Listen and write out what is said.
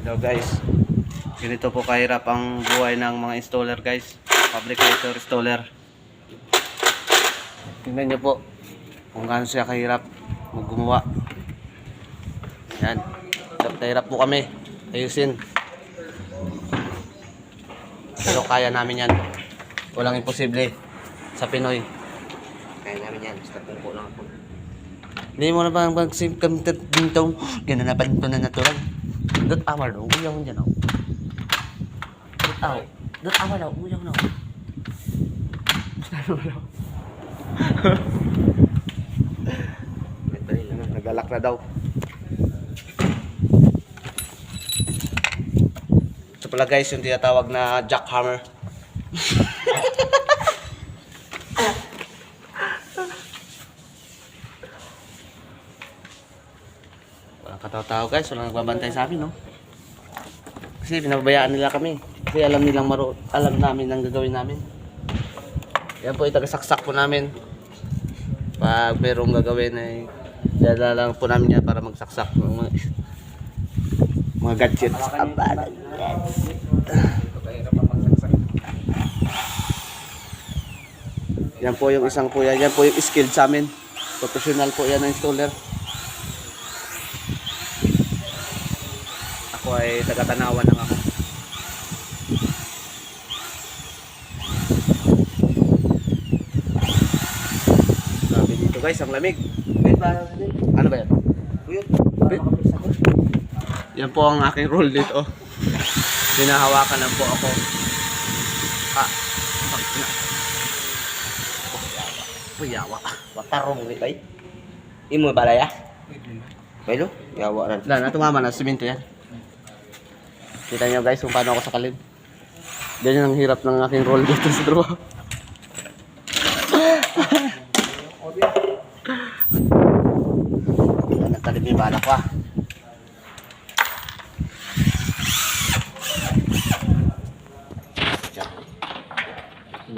Hello guys, ganito po kahirap ang buhay ng mga installer guys, fabricator, installer. Tingnan nyo po kung gaano siya kahirap gumawa. Yan, hirap po kami ayusin, pero kaya namin yan. Walang imposible sa Pinoy. Kaya namin yan, basta kung lang ako. Hindi mo na bang magsimkam dito, gano'n na ba ito na natural? Dot amar dong, uyaw mo dyan ako. Dot amar daw, uyaw na ako. Nagalak na daw. Ito pala guys, yung tinatawag na jackhammer. Walang katawa-tawa guys, walang nagbabantay sa amin, no? Kasi pinababayaan nila kami. Kasi alam namin ang gagawin namin. Yan po, itagasaksak po namin. Pag merong gagawin ay dala lang po namin yan para magsaksak ng mga gadgets. Yan po yung isang po yan. Yan po yung skilled sa amin. Professional po yan ng installer. Ako ay taga-Tanawan lang ako. Grabe dito guys, ang lamig. Ano ba yan? Yan po ang aking role dito. Hinahawakan lang po ako. Yawa. Watarong ulit ay. Imo balaya? Pero, yawa ran. Dan, tumama na, simento yan. Kita nyo guys kung paano ako sakalin. Ganyan ang hirap ng aking role dito sa trabaho. Nagtalib yung balak ko ah.